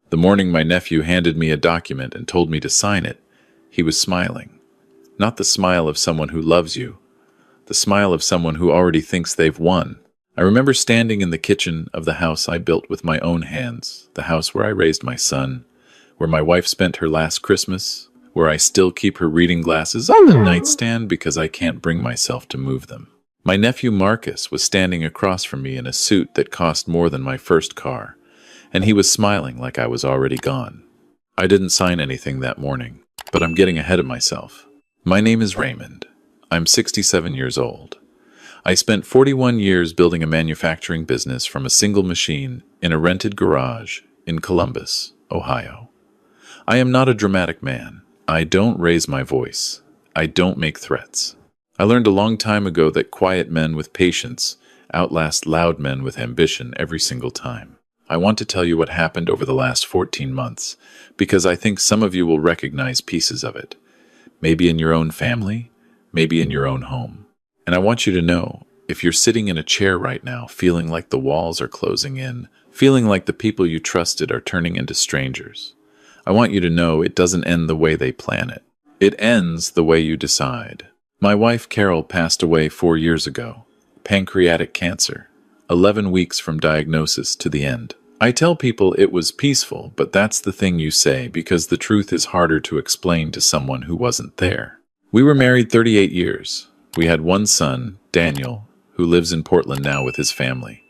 The morning my nephew handed me a document and told me to sign it, he was smiling. Not the smile of someone who loves you, the smile of someone who already thinks they've won. I remember standing in the kitchen of the house I built with my own hands, the house where I raised my son, where my wife spent her last Christmas, where I still keep her reading glasses on the nightstand because I can't bring myself to move them. My nephew Marcus was standing across from me in a suit that cost more than my first car, and he was smiling like I was already gone. I didn't sign anything that morning, but I'm getting ahead of myself. My name is Raymond. I'm 67 years old. I spent 41 years building a manufacturing business from a single machine in a rented garage in Columbus, Ohio. I am not a dramatic man. I don't raise my voice. I don't make threats. I learned a long time ago that quiet men with patience outlast loud men with ambition every single time. I want to tell you what happened over the last 14 months, because I think some of you will recognize pieces of it. Maybe in your own family, maybe in your own home. And I want you to know, if you're sitting in a chair right now, feeling like the walls are closing in, feeling like the people you trusted are turning into strangers, I want you to know it doesn't end the way they plan it. It ends the way you decide. My wife Carol passed away 4 years ago. Pancreatic cancer. 11 weeks from diagnosis to the end. I tell people it was peaceful, but that's the thing you say because the truth is harder to explain to someone who wasn't there. We were married 38 years. We had one son, Daniel, who lives in Portland now with his family.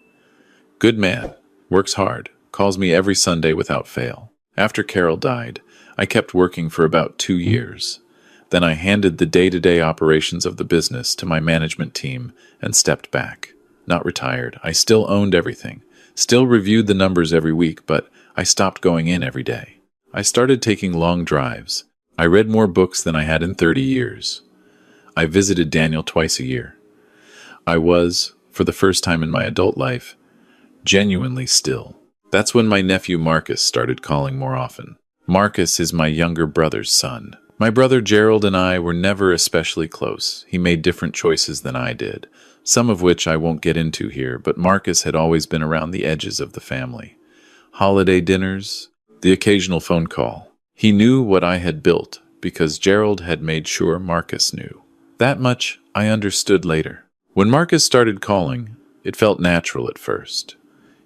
Good man, works hard, calls me every Sunday without fail. After Carol died, I kept working for about 2 years. Then I handed the day-to-day operations of the business to my management team and stepped back. Not retired. I still owned everything. Still reviewed the numbers every week, but I stopped going in every day. I started taking long drives. I read more books than I had in 30 years. I visited Daniel twice a year. I was, for the first time in my adult life, genuinely still. That's when my nephew Marcus started calling more often. Marcus is my younger brother's son. My brother Gerald and I were never especially close. He made different choices than I did, some of which I won't get into here, but Marcus had always been around the edges of the family. Holiday dinners, the occasional phone call. He knew what I had built because Gerald had made sure Marcus knew. That much I understood later. When Marcus started calling, it felt natural at first.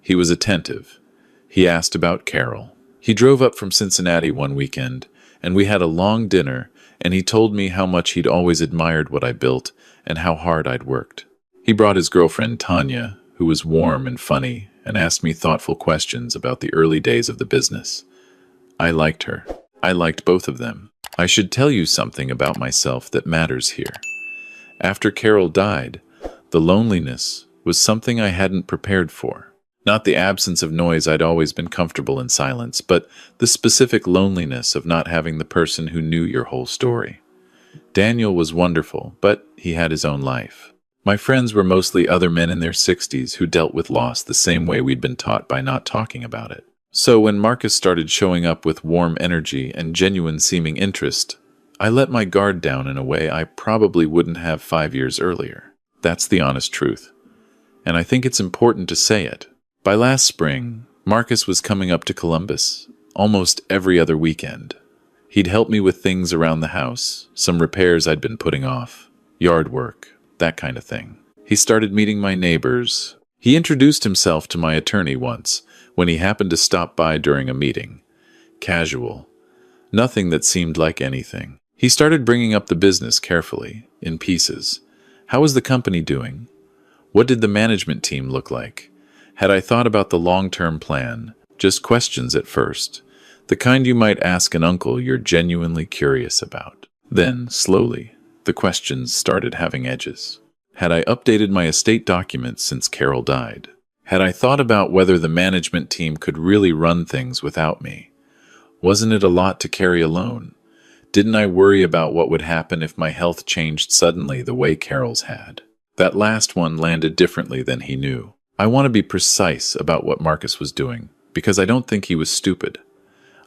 He was attentive. He asked about Carol. He drove up from Cincinnati one weekend, and we had a long dinner, and he told me how much he'd always admired what I built and how hard I'd worked. He brought his girlfriend Tanya, who was warm and funny, and asked me thoughtful questions about the early days of the business. I liked her. I liked both of them. I should tell you something about myself that matters here. After Carol died, the loneliness was something I hadn't prepared for. Not the absence of noise. I'd always been comfortable in silence, but the specific loneliness of not having the person who knew your whole story. Daniel was wonderful, but he had his own life. My friends were mostly other men in their 60s who dealt with loss the same way we'd been taught by not talking about it. So when Marcus started showing up with warm energy and genuine seeming interest, I let my guard down in a way I probably wouldn't have 5 years earlier. That's the honest truth. And I think it's important to say it. By last spring, Marcus was coming up to Columbus almost every other weekend. He'd help me with things around the house, some repairs I'd been putting off, yard work, that kind of thing. He started meeting my neighbors. He introduced himself to my attorney once when he happened to stop by during a meeting. Casual. Nothing that seemed like anything. He started bringing up the business carefully, in pieces. How was the company doing? What did the management team look like? Had I thought about the long-term plan? Just questions at first. The kind you might ask an uncle you're genuinely curious about. Then, slowly, the questions started having edges. Had I updated my estate documents since Carol died? Had I thought about whether the management team could really run things without me? Wasn't it a lot to carry alone? Didn't I worry about what would happen if my health changed suddenly the way Carol's had? That last one landed differently than he knew. I want to be precise about what Marcus was doing, because I don't think he was stupid.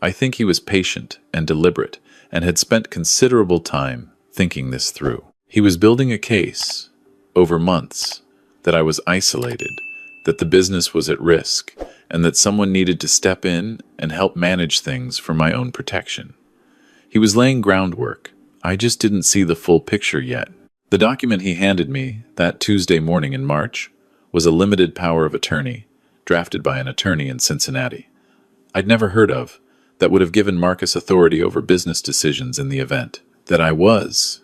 I think he was patient and deliberate, and had spent considerable time thinking this through. He was building a case, over months, that I was isolated, that the business was at risk, and that someone needed to step in and help manage things for my own protection. He was laying groundwork. I just didn't see the full picture yet. The document he handed me that Tuesday morning in March was a limited power of attorney, drafted by an attorney in Cincinnati I'd never heard of, that would have given Marcus authority over business decisions in the event that I was,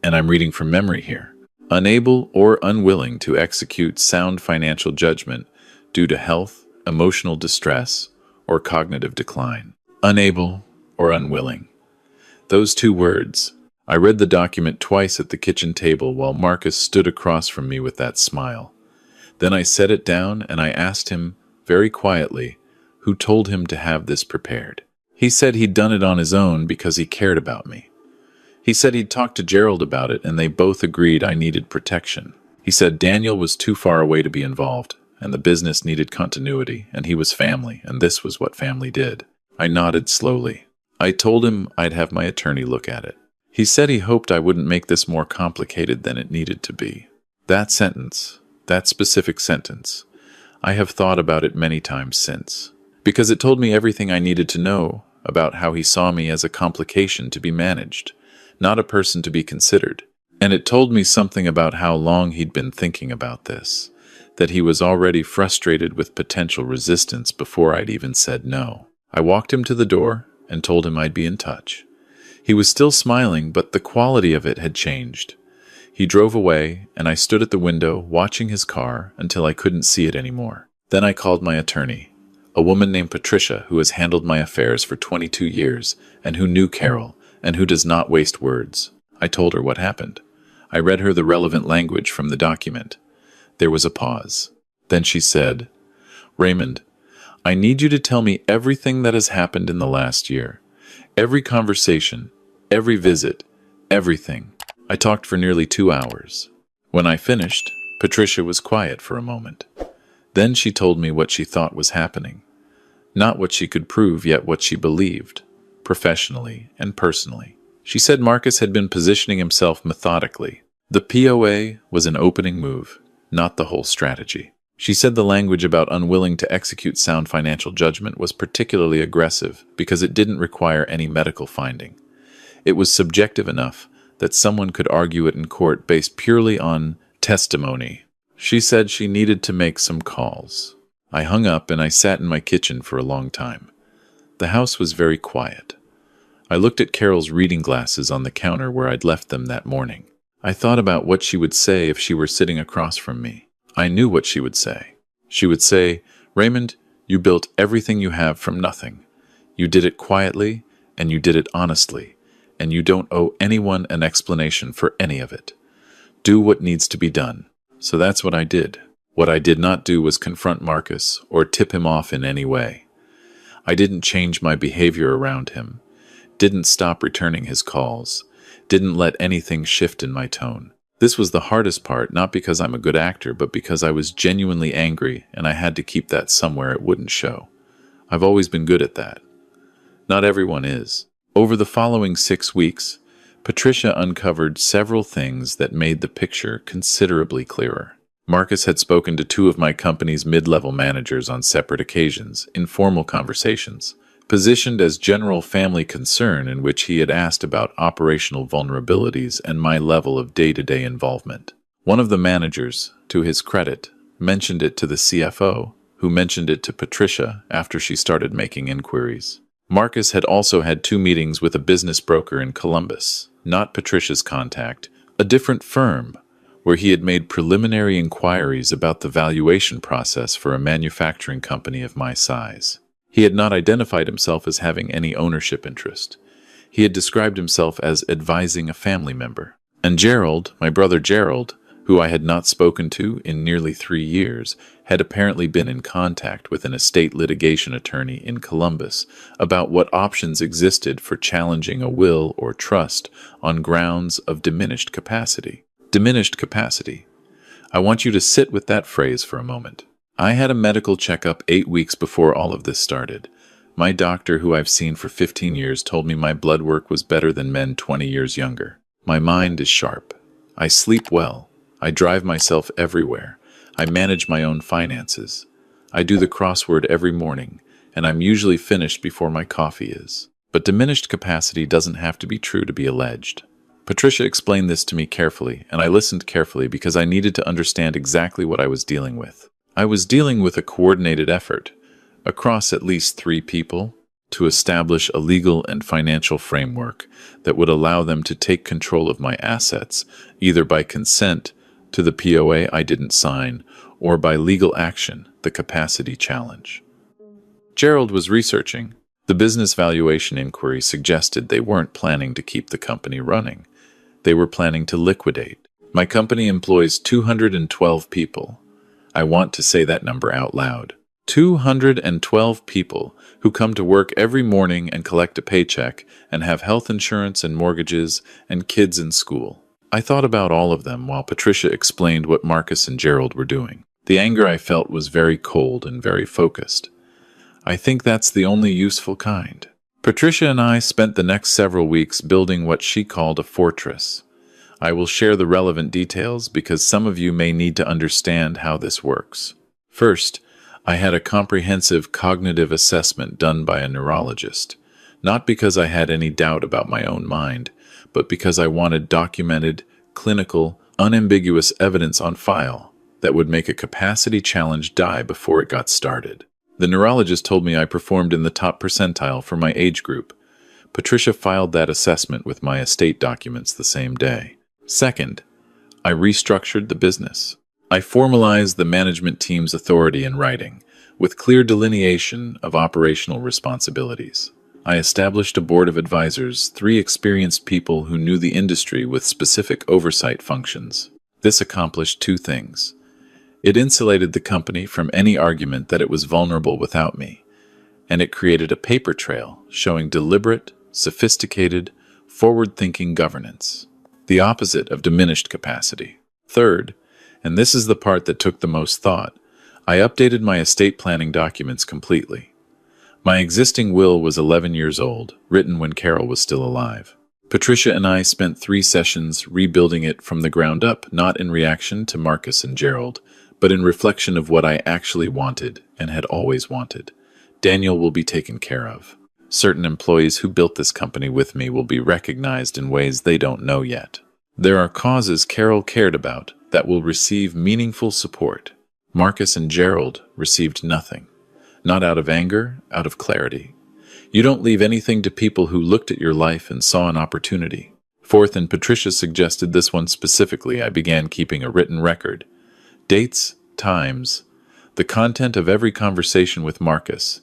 and I'm reading from memory here, unable or unwilling to execute sound financial judgment due to health, emotional distress, or cognitive decline. Unable or unwilling. Those two words. I read the document twice at the kitchen table while Marcus stood across from me with that smile. Then I set it down and I asked him, very quietly, who told him to have this prepared. He said he'd done it on his own because he cared about me. He said he'd talked to Gerald about it and they both agreed I needed protection. He said Daniel was too far away to be involved, and the business needed continuity, and he was family, and this was what family did. I nodded slowly. I told him I'd have my attorney look at it. He said he hoped I wouldn't make this more complicated than it needed to be. That sentence, that specific sentence, I have thought about it many times since, because it told me everything I needed to know about how he saw me as a complication to be managed, not a person to be considered. And it told me something about how long he'd been thinking about this, that he was already frustrated with potential resistance before I'd even said no. I walked him to the door and told him I'd be in touch. He was still smiling, but the quality of it had changed. He drove away, and I stood at the window watching his car until I couldn't see it anymore. Then I called my attorney, a woman named Patricia who has handled my affairs for 22 years and who knew Carol and who does not waste words. I told her what happened. I read her the relevant language from the document. There was a pause. Then she said, "Raymond, I need you to tell me everything that has happened in the last year. Every conversation, every visit, everything." I talked for nearly 2 hours. When I finished, Patricia was quiet for a moment. Then she told me what she thought was happening. Not what she could prove, yet what she believed, professionally and personally. She said Marcus had been positioning himself methodically. The POA was an opening move, not the whole strategy. She said the language about unwilling to execute sound financial judgment was particularly aggressive because it didn't require any medical finding. It was subjective enough that someone could argue it in court based purely on testimony. She said she needed to make some calls. I hung up and I sat in my kitchen for a long time. The house was very quiet. I looked at Carol's reading glasses on the counter where I'd left them that morning. I thought about what she would say if she were sitting across from me. I knew what she would say. She would say, "Raymond, you built everything you have from nothing. You did it quietly, and you did it honestly, and you don't owe anyone an explanation for any of it. Do what needs to be done." So that's what I did. What I did not do was confront Marcus or tip him off in any way. I didn't change my behavior around him, didn't stop returning his calls, didn't let anything shift in my tone. This was the hardest part, not because I'm a good actor, but because I was genuinely angry and I had to keep that somewhere it wouldn't show. I've always been good at that. Not everyone is. Over the following 6 weeks, Patricia uncovered several things that made the picture considerably clearer. Marcus had spoken to 2 of my company's mid-level managers on separate occasions, informal conversations, positioned as general family concern in which he had asked about operational vulnerabilities and my level of day-to-day involvement. One of the managers, to his credit, mentioned it to the CFO, who mentioned it to Patricia after she started making inquiries. Marcus had also had 2 meetings with a business broker in Columbus, not Patricia's contact, a different firm, where he had made preliminary inquiries about the valuation process for a manufacturing company of my size. He had not identified himself as having any ownership interest. He had described himself as advising a family member. And Gerald, my brother Gerald, who I had not spoken to in nearly 3 years, had apparently been in contact with an estate litigation attorney in Columbus about what options existed for challenging a will or trust on grounds of diminished capacity. Diminished capacity. I want you to sit with that phrase for a moment. I had a medical checkup 8 weeks before all of this started. My doctor, who I've seen for 15 years, told me my blood work was better than men 20 years younger. My mind is sharp. I sleep well. I drive myself everywhere. I manage my own finances. I do the crossword every morning, and I'm usually finished before my coffee is. But diminished capacity doesn't have to be true to be alleged. Patricia explained this to me carefully, and I listened carefully because I needed to understand exactly what I was dealing with. I was dealing with a coordinated effort, across at least 3 people, to establish a legal and financial framework that would allow them to take control of my assets, either by consent to the POA I didn't sign, or by legal action, the capacity challenge. Gerald was researching. The business valuation inquiry suggested they weren't planning to keep the company running. They were planning to liquidate. My company employs 212 people. I want to say that number out loud. 212 people who come to work every morning and collect a paycheck and have health insurance and mortgages and kids in school. I thought about all of them while Patricia explained what Marcus and Gerald were doing. The anger I felt was very cold and very focused. I think that's the only useful kind. Patricia and I spent the next several weeks building what she called a fortress. I will share the relevant details because some of you may need to understand how this works. First, I had a comprehensive cognitive assessment done by a neurologist, not because I had any doubt about my own mind, but because I wanted documented, clinical, unambiguous evidence on file that would make a capacity challenge die before it got started. The neurologist told me I performed in the top percentile for my age group. Patricia filed that assessment with my estate documents the same day. Second, I restructured the business. I formalized the management team's authority in writing, with clear delineation of operational responsibilities. I established a board of advisors, 3 experienced people who knew the industry with specific oversight functions. This accomplished 2 things. It insulated the company from any argument that it was vulnerable without me, and it created a paper trail showing deliberate, sophisticated, forward-thinking governance, the opposite of diminished capacity. Third, and this is the part that took the most thought, I updated my estate planning documents completely. My existing will was 11 years old, written when Carol was still alive. Patricia and I spent 3 sessions rebuilding it from the ground up, not in reaction to Marcus and Gerald, but in reflection of what I actually wanted and had always wanted. Daniel will be taken care of. Certain employees who built this company with me will be recognized in ways they don't know yet. There are causes Carol cared about that will receive meaningful support. Marcus and Gerald received nothing. Not out of anger, out of clarity. You don't leave anything to people who looked at your life and saw an opportunity. Fourth, and Patricia suggested this one specifically, I began keeping a written record. Dates, times, the content of every conversation with Marcus,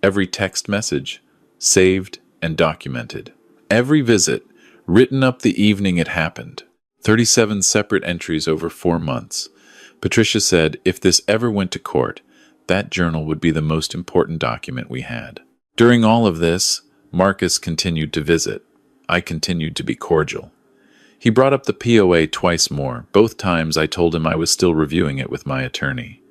every text message, saved and documented. Every visit, written up the evening it happened. 37 separate entries over 4 months. Patricia said if this ever went to court, that journal would be the most important document we had. During all of this, Marcus continued to visit. I continued to be cordial. He brought up the POA twice more. Both times I told him I was still reviewing it with my attorney.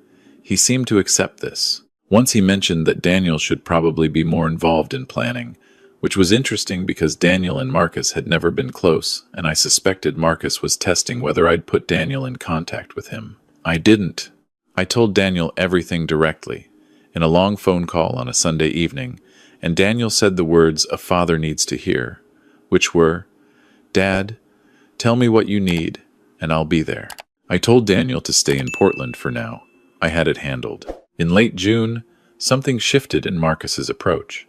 He seemed to accept this. Once he mentioned that Daniel should probably be more involved in planning, which was interesting because Daniel and Marcus had never been close, and I suspected Marcus was testing whether I'd put Daniel in contact with him. I didn't. I told Daniel everything directly, in a long phone call on a Sunday evening, and Daniel said the words a father needs to hear, which were, "Dad, tell me what you need, and I'll be there." I told Daniel to stay in Portland for now. I had it handled. In late June, something shifted in Marcus's approach.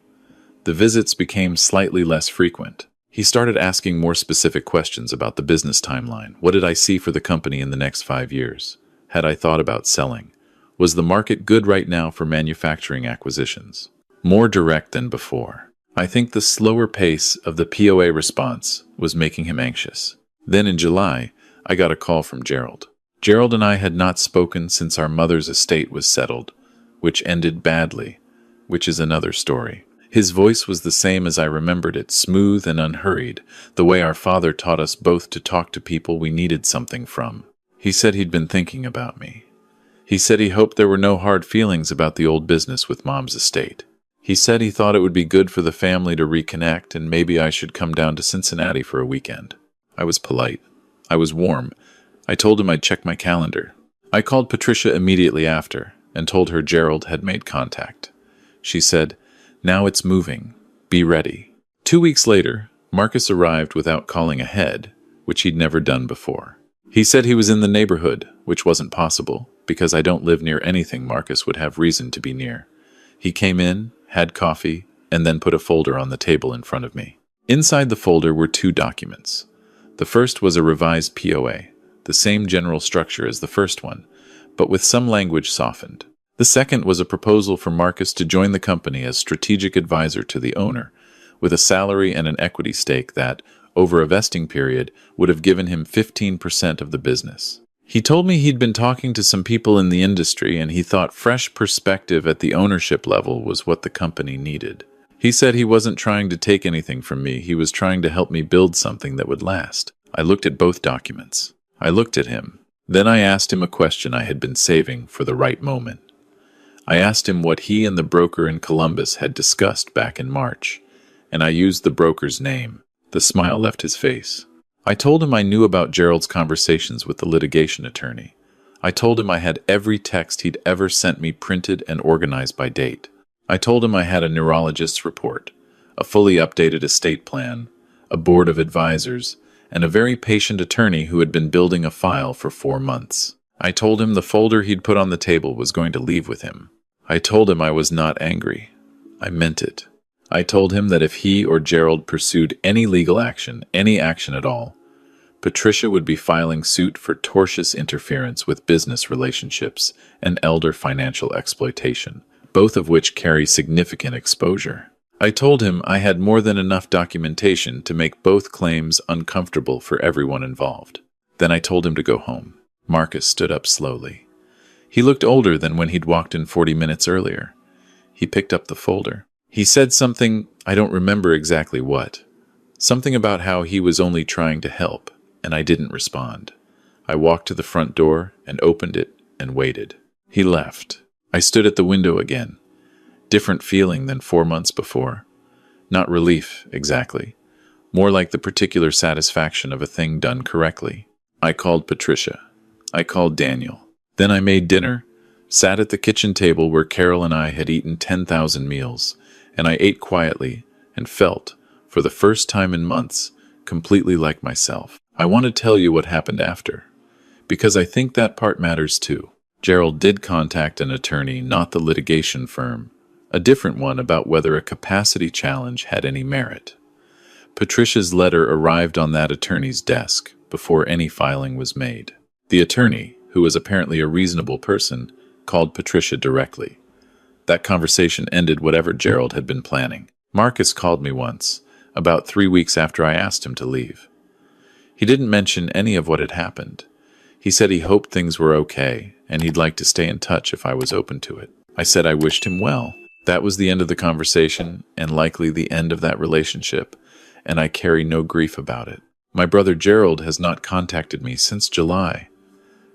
The visits became slightly less frequent. He started asking more specific questions about the business timeline. What did I see for the company in the next 5 years? Had I thought about selling? Was the market good right now for manufacturing acquisitions? More direct than before. I think the slower pace of the POA response was making him anxious. Then in July, I got a call from Gerald. Gerald and I had not spoken since our mother's estate was settled, which ended badly, which is another story. His voice was the same as I remembered it, smooth and unhurried, the way our father taught us both to talk to people we needed something from. He said he'd been thinking about me. He said he hoped there were no hard feelings about the old business with Mom's estate. He said he thought it would be good for the family to reconnect and maybe I should come down to Cincinnati for a weekend. I was polite. I was warm. I told him I'd check my calendar. I called Patricia immediately after. and told her Gerald had made contact. She said, "Now it's moving. Be ready." 2 weeks later, Marcus arrived without calling ahead, which he'd never done before. He said he was in the neighborhood, which wasn't possible, because I don't live near anything Marcus would have reason to be near. He came in, had coffee, and then put a folder on the table in front of me. Inside the folder were 2 documents. The first was a revised POA, the same general structure as the first one, but with some language softened. The second was a proposal for Marcus to join the company as strategic advisor to the owner, with a salary and an equity stake that, over a vesting period, would have given him 15% of the business. He told me he'd been talking to some people in the industry and he thought fresh perspective at the ownership level was what the company needed. He said he wasn't trying to take anything from me, he was trying to help me build something that would last. I looked at both documents. I looked at him. Then I asked him a question I had been saving for the right moment. I asked him what he and the broker in Columbus had discussed back in March, and I used the broker's name. The smile left his face. I told him I knew about Gerald's conversations with the litigation attorney. I told him I had every text he'd ever sent me printed and organized by date. I told him I had a neurologist's report, a fully updated estate plan, a board of advisors, and a very patient attorney who had been building a file for 4 months. I told him the folder he'd put on the table was going to leave with him. I told him I was not angry. I meant it. I told him that if he or Gerald pursued any legal action, any action at all, Patricia would be filing suit for tortious interference with business relationships and elder financial exploitation, both of which carry significant exposure. I told him I had more than enough documentation to make both claims uncomfortable for everyone involved. Then I told him to go home. Marcus stood up slowly. He looked older than when he'd walked in 40 minutes earlier. He picked up the folder. He said something, I don't remember exactly what. Something about how he was only trying to help, and I didn't respond. I walked to the front door and opened it and waited. He left. I stood at the window again. Different feeling than 4 months before. Not relief, exactly. More like the particular satisfaction of a thing done correctly. I called Patricia. I called Daniel. Then I made dinner, sat at the kitchen table where Carol and I had eaten 10,000 meals, and I ate quietly and felt, for the first time in months, completely like myself. I want to tell you what happened after, because I think that part matters too. Gerald did contact an attorney, not the litigation firm, a different one about whether a capacity challenge had any merit. Patricia's letter arrived on that attorney's desk before any filing was made. The attorney, who was apparently a reasonable person, called Patricia directly. That conversation ended whatever Gerald had been planning. Marcus called me once, about 3 weeks after I asked him to leave. He didn't mention any of what had happened. He said he hoped things were okay, and he'd like to stay in touch if I was open to it. I said I wished him well. That was the end of the conversation, and likely the end of that relationship, and I carry no grief about it. My brother Gerald has not contacted me since July.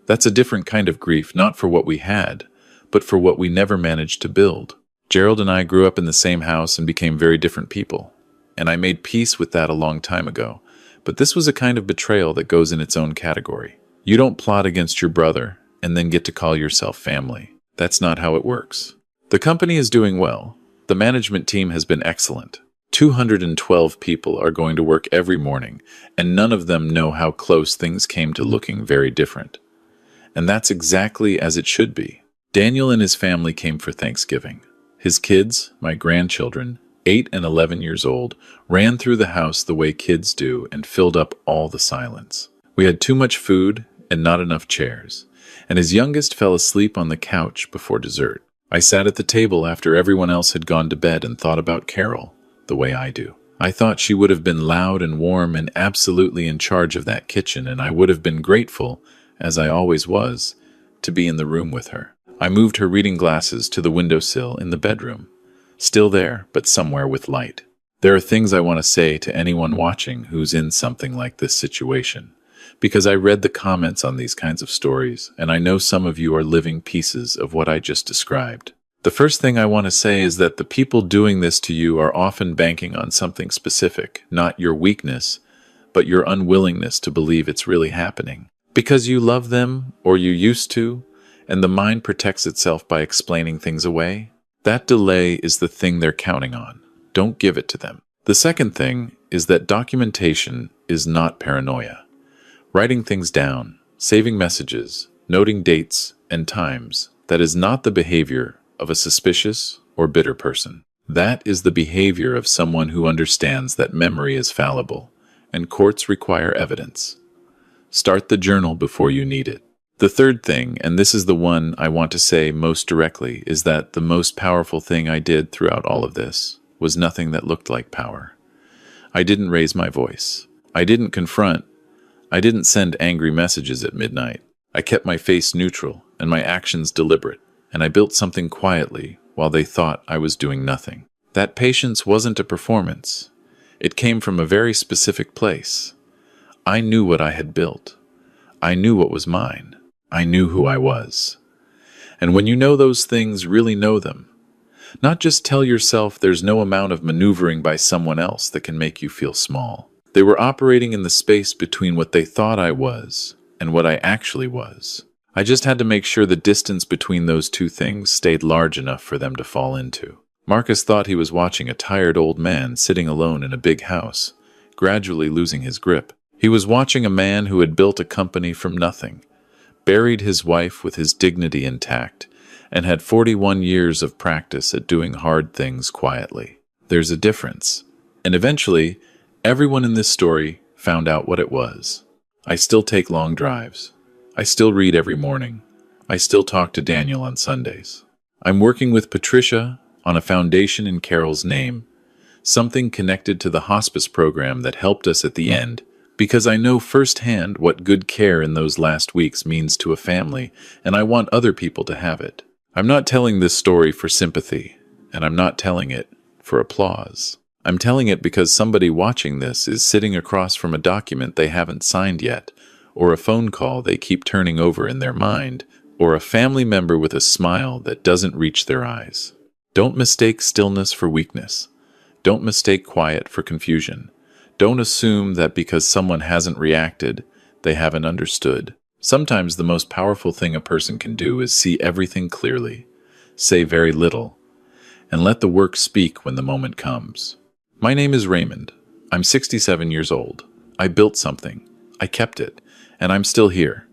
That's a different kind of grief, not for what we had, but for what we never managed to build. Gerald and I grew up in the same house and became very different people, and I made peace with that a long time ago, but this was a kind of betrayal that goes in its own category. You don't plot against your brother and then get to call yourself family. That's not how it works. The company is doing well. The management team has been excellent. 212 people are going to work every morning, and none of them know how close things came to looking very different. And that's exactly as it should be. Daniel and his family came for Thanksgiving. His kids, my grandchildren, 8 and 11 years old, ran through the house the way kids do and filled up all the silence. We had too much food and not enough chairs, and his youngest fell asleep on the couch before dessert. I sat at the table after everyone else had gone to bed and thought about Carol, the way I do. I thought she would have been loud and warm and absolutely in charge of that kitchen, and I would have been grateful, as I always was, to be in the room with her. I moved her reading glasses to the windowsill in the bedroom. Still there, but somewhere with light. There are things I want to say to anyone watching who's in something like this situation, because I read the comments on these kinds of stories, and I know some of you are living pieces of what I just described. The first thing I want to say is that the people doing this to you are often banking on something specific, not your weakness, but your unwillingness to believe it's really happening. Because you love them, or you used to, and the mind protects itself by explaining things away. That delay is the thing they're counting on. Don't give it to them. The second thing is that documentation is not paranoia. Writing things down, saving messages, noting dates and times, that is not the behavior of a suspicious or bitter person. That is the behavior of someone who understands that memory is fallible, and courts require evidence. Start the journal before you need it. The third thing, and this is the one I want to say most directly, is that the most powerful thing I did throughout all of this was nothing that looked like power. I didn't raise my voice. I didn't confront. I didn't send angry messages at midnight. I kept my face neutral and my actions deliberate, and I built something quietly while they thought I was doing nothing. That patience wasn't a performance. It came from a very specific place. I knew what I had built. I knew what was mine. I knew who I was. And when you know those things, really know them. Not just tell yourself there's no amount of maneuvering by someone else that can make you feel small. They were operating in the space between what they thought I was and what I actually was. I just had to make sure the distance between those two things stayed large enough for them to fall into. Marcus thought he was watching a tired old man sitting alone in a big house, gradually losing his grip. He was watching a man who had built a company from nothing, buried his wife with his dignity intact, and had 41 years of practice at doing hard things quietly. There's a difference. And eventually, everyone in this story found out what it was. I still take long drives. I still read every morning. I still talk to Daniel on Sundays. I'm working with Patricia on a foundation in Carol's name, something connected to the hospice program that helped us at the end, because I know firsthand what good care in those last weeks means to a family, and I want other people to have it. I'm not telling this story for sympathy, and I'm not telling it for applause. I'm telling it because somebody watching this is sitting across from a document they haven't signed yet, or a phone call they keep turning over in their mind, or a family member with a smile that doesn't reach their eyes. Don't mistake stillness for weakness. Don't mistake quiet for confusion. Don't assume that because someone hasn't reacted, they haven't understood. Sometimes the most powerful thing a person can do is see everything clearly, say very little, and let the work speak when the moment comes. My name is Raymond. I'm 67 years old. I built something. I kept it, and I'm still here.